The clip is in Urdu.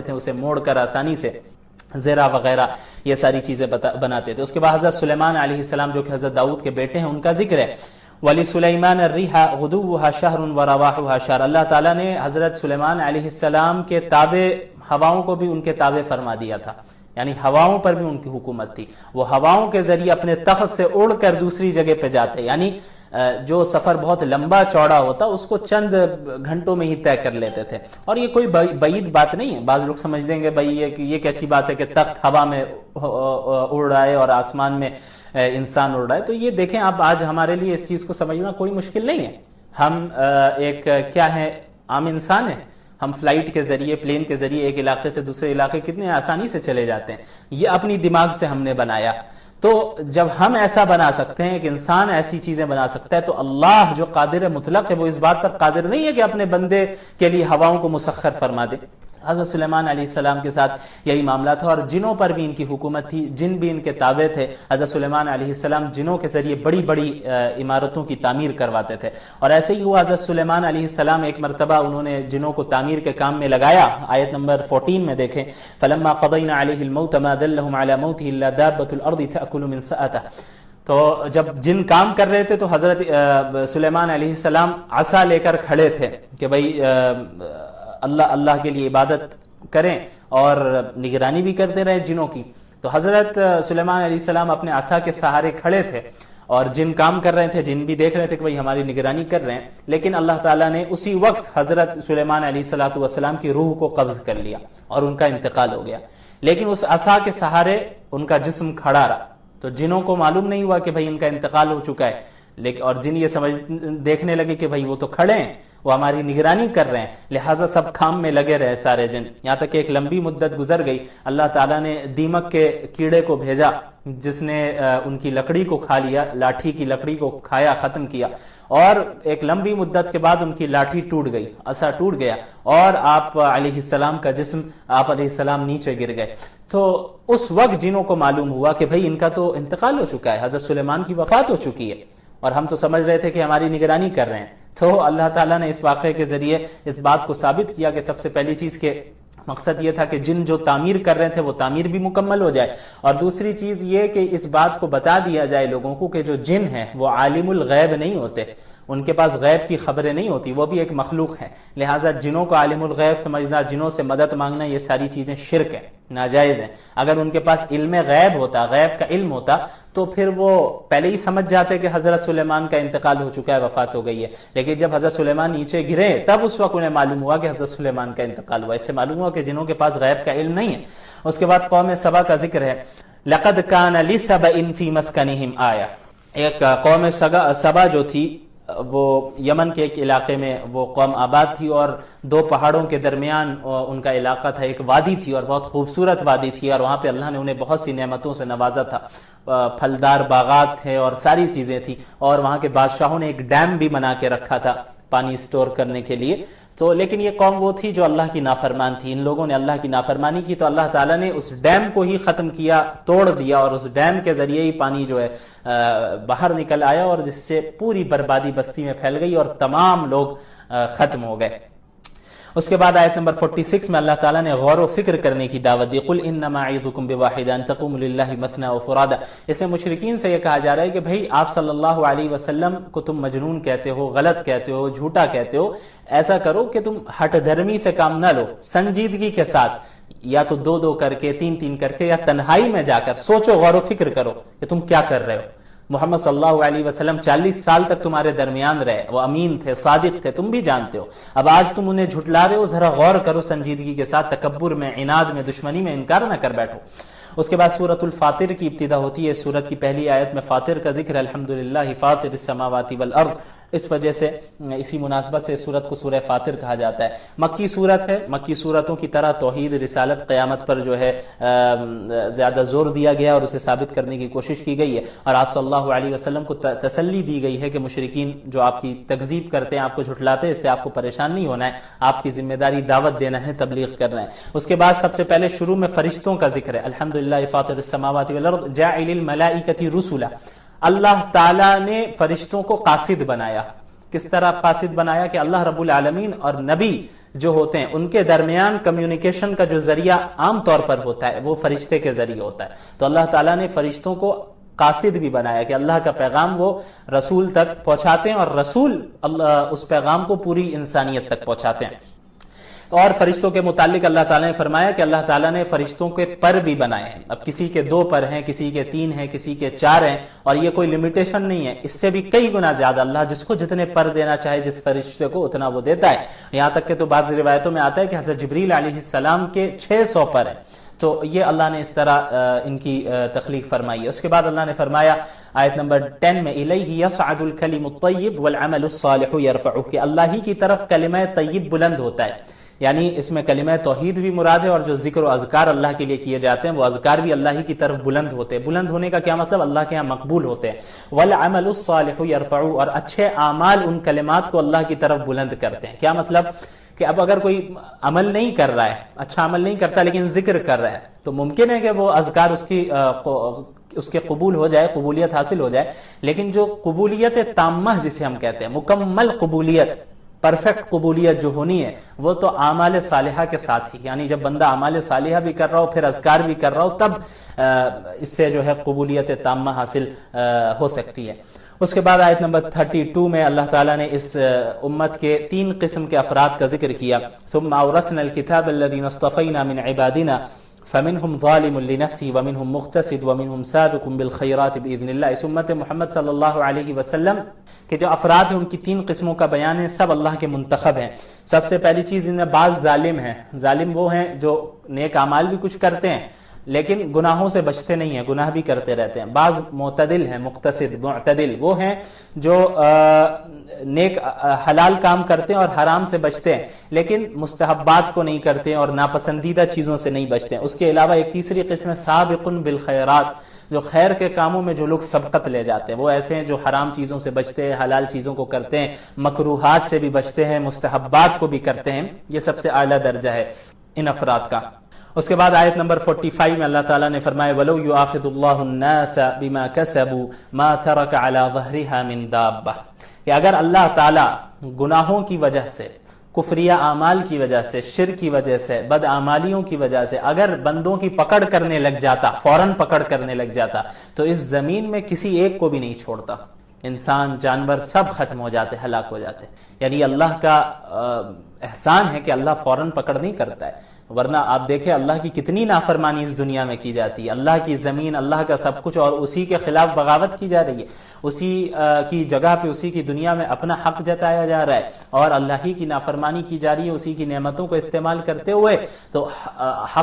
تھے اسے موڑ کر آسانی سے زیرہ وغیرہ یہ ساری چیزیں بناتے تھے. اس کے بعد حضرت سلیمان علیہ السلام جو کہ حضرت داؤد کے بیٹے ہیں ان کا ذکر ہے. وَلِسُلَيْمَانَ الرِّيحَ غُدُوُّهَا شَهْرٌ وَرَوَاحُهَا شَهْرٌ. اللہ تعالیٰ نے حضرت سلیمان علیہ السلام کے تابع ہواؤں کو بھی ان کے تابع فرما دیا تھا، یعنی ہواؤں پر بھی ان کی حکومت تھی. وہ ہواؤں کے ذریعے اپنے تخت سے اڑ کر دوسری جگہ پہ جاتے، یعنی جو سفر بہت لمبا چوڑا ہوتا اس کو چند گھنٹوں میں ہی طے کر لیتے تھے. اور یہ کوئی بعید بات نہیں ہے. بعض لوگ سمجھ دیں گے بھائی یہ کیسی بات ہے کہ تخت ہوا میں اڑ رہا ہے اور آسمان میں انسان اڑ رہا ہے. تو یہ دیکھیں آپ، آج ہمارے لیے اس چیز کو سمجھنا کوئی مشکل نہیں ہے. ہم ایک کیا ہے، عام انسان ہیں. ہم فلائٹ کے ذریعے، پلین کے ذریعے ایک علاقے سے دوسرے علاقے کتنے آسانی سے چلے جاتے ہیں. یہ اپنی دماغ سے ہم نے بنایا. تو جب ہم ایسا بنا سکتے ہیں کہ انسان ایسی چیزیں بنا سکتا ہے، تو اللہ جو قادر مطلق ہے وہ اس بات پر قادر نہیں ہے کہ اپنے بندے کے لیے ہواؤں کو مسخر فرما دے. حضرت سلیمان علیہ السلام کے ساتھ یہی معاملہ تھا. اور جنوں پر بھی ان کی حکومت تھی، جن بھی ان کے تابع تھے. حضرت سلیمان علیہ السلام جنوں کے ذریعے بڑی بڑی عمارتوں کی تعمیر کرواتے تھے. اور ایسے ہی ہوا، حضرت سلیمان علیہ السلام ایک مرتبہ انہوں نے جنوں کو تعمیر کے کام میں لگایا. آیت نمبر 14 میں دیکھیں، فَلَمَّا قَضَيْنَا عَلَيْهِ الْمَوْتَ مَا دَلَّهُمْ عَلَى مَوْتِهِ إِلَّا دَابَّةُ الْأَرْضِ تَأْكُلُ مِنْ سَأَتَهُ. تو جب جن کام کر رہے تھے تو حضرت سلیمان علیہ السلام عصا لے کر کھڑے تھے کہ بھائی اللہ کے لیے عبادت کریں اور نگرانی بھی کرتے رہے جنوں کی. تو حضرت سلیمان علیہ السلام اپنے عصا کے سہارے کھڑے تھے اور جن کام کر رہے تھے، جن بھی دیکھ رہے تھے کہ بھائی ہماری نگرانی کر رہے ہیں. لیکن اللہ تعالیٰ نے اسی وقت حضرت سلیمان علیہ السلام کی روح کو قبض کر لیا اور ان کا انتقال ہو گیا. لیکن اس عصا کے سہارے ان کا جسم کھڑا رہا. تو جنوں کو معلوم نہیں ہوا کہ بھائی ان کا انتقال ہو چکا ہے. لیکن اور جن یہ دیکھنے لگے کہ بھائی وہ تو کھڑے ہیں، وہ ہماری نگرانی کر رہے ہیں، لہٰذا سب کام میں لگے رہے سارے جن. یہاں تک کہ ایک لمبی مدت گزر گئی. اللہ تعالیٰ نے دیمک کے کیڑے کو بھیجا جس نے ان کی لکڑی کو کھا لیا، لاٹھی کی لکڑی کو کھایا، ختم کیا. اور ایک لمبی مدت کے بعد ان کی لاٹھی ٹوٹ گئی، عصا ٹوٹ گیا اور آپ علیہ السلام کا جسم، آپ علیہ السلام نیچے گر گئے. تو اس وقت جنوں کو معلوم ہوا کہ بھئی ان کا تو انتقال ہو چکا ہے، حضرت سلیمان کی وفات ہو چکی ہے اور ہم تو سمجھ رہے تھے کہ ہماری نگرانی کر رہے ہیں. تو اللہ تعالیٰ نے اس واقعے کے ذریعے اس بات کو ثابت کیا کہ سب سے پہلی چیز کے مقصد یہ تھا کہ جن جو تعمیر کر رہے تھے وہ تعمیر بھی مکمل ہو جائے. اور دوسری چیز یہ کہ اس بات کو بتا دیا جائے لوگوں کو کہ جو جن ہیں وہ عالم الغیب نہیں ہوتے، ان کے پاس غیب کی خبریں نہیں ہوتی، وہ بھی ایک مخلوق ہے. لہٰذا جنوں کو عالم الغیب سمجھنا، جنوں سے مدد مانگنا، یہ ساری چیزیں شرک ہے، ناجائز ہیں. اگر ان کے پاس علم غیب ہوتا، غیب کا علم ہوتا، تو پھر وہ پہلے ہی سمجھ جاتے کہ حضرت سلیمان کا انتقال ہو چکا ہے، وفات ہو گئی ہے. لیکن جب حضرت سلیمان نیچے گرے تب اس وقت انہیں معلوم ہوا کہ حضرت سلیمان کا انتقال ہوا. اس سے معلوم ہوا کہ جنوں کے پاس غیب کا علم نہیں ہے. اس کے بعد قوم سبا کا ذکر ہے. لَقَدْ كَانَ لِسَبَإٍ فِي مَسْكَنِهِمْ آیَةٌ. ایک قوم سبا جو تھی وہ یمن کے ایک علاقے میں وہ قوم آباد تھی اور دو پہاڑوں کے درمیان ان کا علاقہ تھا. ایک وادی تھی اور بہت خوبصورت وادی تھی اور وہاں پہ اللہ نے انہیں بہت سی نعمتوں سے نوازا تھا. پھلدار باغات تھے اور ساری چیزیں تھی. اور وہاں کے بادشاہوں نے ایک ڈیم بھی بنا کے رکھا تھا پانی سٹور کرنے کے لیے. تو لیکن یہ قوم وہ تھی جو اللہ کی نافرمان تھی. ان لوگوں نے اللہ کی نافرمانی کی تو اللہ تعالیٰ نے اس ڈیم کو ہی ختم کیا، توڑ دیا اور اس ڈیم کے ذریعے ہی پانی جو ہے باہر نکل آیا اور جس سے پوری بربادی بستی میں پھیل گئی اور تمام لوگ ختم ہو گئے. اس کے بعد آیت نمبر 46 میں اللہ تعالیٰ نے غور و فکر کرنے کی دعوت دی. قُلْ إِنَّمَا أَعِظُكُمْ بِوَاحِدٍ أَن تَقُومُوا لِلَّهِ مَثْنَىٰ وَفُرَادَىٰ. اس میں مشرکین سے یہ کہا جا رہا ہے کہ بھئی آپ صلی اللہ علیہ وسلم کو تم مجنون کہتے ہو، غلط کہتے ہو، جھوٹا کہتے ہو. ایسا کرو کہ تم ہٹ دھرمی سے کام نہ لو، سنجیدگی کے ساتھ یا تو دو دو کر کے، تین تین کر کے، یا تنہائی میں جا کر سوچو، غور و فکر کرو کہ تم کیا کر رہے ہو. محمد صلی اللہ علیہ وسلم 40 سال تک تمہارے درمیان رہے، وہ امین تھے، صادق تھے، تم بھی جانتے ہو. اب آج تم انہیں جھٹلا رہے ہو. ذرا غور کرو سنجیدگی کے ساتھ، تکبر میں، عناد میں، دشمنی میں انکار نہ کر بیٹھو. اس کے بعد سورۃ الفاطر کی ابتدا ہوتی ہے. سورت کی پہلی آیت میں فاطر کا ذکر ہے. الحمدللہ فاطر السماوات والارض. اس وجہ سے، اسی مناسبت سے سورت کو سورہ فاطر کہا جاتا ہے. مکی سورت ہے. مکی سورتوں کی طرح توحید، رسالت، قیامت پر جو ہے زیادہ زور دیا گیا اور اسے ثابت کرنے کی کوشش کی گئی ہے. اور آپ صلی اللہ علیہ وسلم کو تسلی دی گئی ہے کہ مشرکین جو آپ کی تکذیب کرتے ہیں، آپ کو جھٹلاتے ہیں، اس سے آپ کو پریشان نہیں ہونا ہے. آپ کی ذمہ داری دعوت دینا ہے، تبلیغ کرنا ہے. اس کے بعد سب سے پہلے شروع میں فرشتوں کا ذکر ہے. الحمدللہ فاطر السماوات والارض جاعل الملائکۃ رسلا. اللہ تعالیٰ نے فرشتوں کو قاصد بنایا. کس طرح قاصد بنایا کہ اللہ رب العالمین اور نبی جو ہوتے ہیں ان کے درمیان کمیونیکیشن کا جو ذریعہ عام طور پر ہوتا ہے وہ فرشتے کے ذریعے ہوتا ہے. تو اللہ تعالیٰ نے فرشتوں کو قاصد بھی بنایا کہ اللہ کا پیغام وہ رسول تک پہنچاتے ہیں اور رسول اس پیغام کو پوری انسانیت تک پہنچاتے ہیں. اور فرشتوں کے متعلق اللہ تعالیٰ نے فرمایا کہ اللہ تعالیٰ نے فرشتوں کے پر بھی بنائے ہیں. اب کسی کے 2 پر ہیں, کسی کے 3 ہیں, کسی کے 4 ہیں, اور یہ کوئی لمیٹیشن نہیں ہے, اس سے بھی کئی گنا زیادہ اللہ جس کو جتنے پر دینا چاہے جس فرشتے کو اتنا وہ دیتا ہے. یہاں تک کہ تو بعض روایتوں میں آتا ہے کہ حضرت جبریل علیہ السلام کے 600 پر ہیں. تو یہ اللہ نے اس طرح ان کی تخلیق فرمائی ہے. اس کے بعد اللہ نے فرمایا آیت نمبر 10 میں الیہ یصعد الکلم الطیب والعمل الصالح یرفعہ, کہ اللہ ہی کی طرف کلمہ طیب بلند ہوتا ہے. یعنی اس میں کلمہ توحید بھی مراد ہے, اور جو ذکر و اذکار اللہ کے لیے کیے جاتے ہیں وہ اذکار بھی اللہ ہی کی طرف بلند ہوتے ہیں. بلند ہونے کا کیا مطلب؟ اللہ کے ہاں مقبول ہوتے ہیں. والعمل الصالح یرفعہ, اور اچھے اعمال ان کلمات کو اللہ کی طرف بلند کرتے ہیں. کیا مطلب؟ کہ اب اگر کوئی عمل نہیں کر رہا ہے, اچھا عمل نہیں کرتا لیکن ذکر کر رہا ہے, تو ممکن ہے کہ وہ اذکار اس کے قبول ہو جائے, قبولیت حاصل ہو جائے. لیکن جو قبولیت تامہ جسے ہم کہتے ہیں, مکمل قبولیت, پرفیکٹ قبولیت جو ہونی ہے وہ تو اعمال صالحہ کے ساتھ ہی, یعنی جب بندہ اعمال صالحہ بھی کر رہا ہو پھر اذکار بھی کر رہا ہو, تب اس سے جو ہے قبولیت تامہ حاصل ہو سکتی ہے. اس کے بعد آیت نمبر 32 میں اللہ تعالیٰ نے اس امت کے 3 قسم کے افراد کا ذکر کیا. ثم اورثنا الكتاب الذين اصطفينا من عبادنا فمنهم ظالم لنفسه ومنهم مقتصد ومنهم سابق بالخيرات باذن الله. اس امت محمد صلی اللہ علیہ وسلم کہ جو افراد ہیں ان کی 3 قسموں کا بیان ہے, سب اللہ کے منتخب ہیں. سب سے پہلی چیز ان میں بعض ظالم ہیں. ظالم وہ ہیں جو نیک اعمال بھی کچھ کرتے ہیں لیکن گناہوں سے بچتے نہیں ہیں, گناہ بھی کرتے رہتے ہیں. بعض معتدل ہیں, مقتصد معتدل وہ ہیں جو نیک حلال کام کرتے ہیں اور حرام سے بچتے ہیں لیکن مستحبات کو نہیں کرتے اور ناپسندیدہ چیزوں سے نہیں بچتے ہیں. اس کے علاوہ ایک تیسری قسم ہے سابق بالخیرات, جو خیر کے کاموں میں جو لوگ سبقت لے جاتے ہیں. وہ ایسے ہیں جو حرام چیزوں سے بچتے ہیں, حلال چیزوں کو کرتے ہیں, مکروہات سے بھی بچتے ہیں, مستحبات کو بھی کرتے ہیں. یہ سب سے اعلیٰ درجہ ہے ان افراد کا. اس کے بعد آیت نمبر 45 میں اللہ تعالیٰ نے فرمایا وَلَوْ يُؤَاخِذُ اللَّهُ النَّاسَ بِمَا كَسَبُوا مَا تَرَكَ عَلَى ظَهْرِهَا مِن دَابَّةٍ, کہ اگر اللہ تعالیٰ گناہوں کی وجہ سے, کفریہ اعمال کی وجہ سے, شرک کی وجہ سے, بد اعمالیوں کی وجہ سے اگر بندوں کی پکڑ کرنے لگ جاتا, فوراً پکڑ کرنے لگ جاتا, تو اس زمین میں کسی ایک کو بھی نہیں چھوڑتا. انسان, جانور سب ختم ہو جاتے, ہلاک ہو جاتے. یعنی اللہ کا احسان ہے کہ اللہ فوراً پکڑ نہیں کرتا ہے, ورنہ آپ دیکھیں اللہ کی کتنی نافرمانی اس دنیا میں کی جاتی ہے. اللہ کی زمین, اللہ کا سب کچھ, اور اسی کے خلاف بغاوت کی جا رہی ہے. اسی کی جگہ پہ, اسی کی دنیا میں اپنا حق جتایا جا رہا ہے اور اللہ ہی کی نافرمانی کی جا رہی ہے اسی کی نعمتوں کو استعمال کرتے ہوئے. تو حق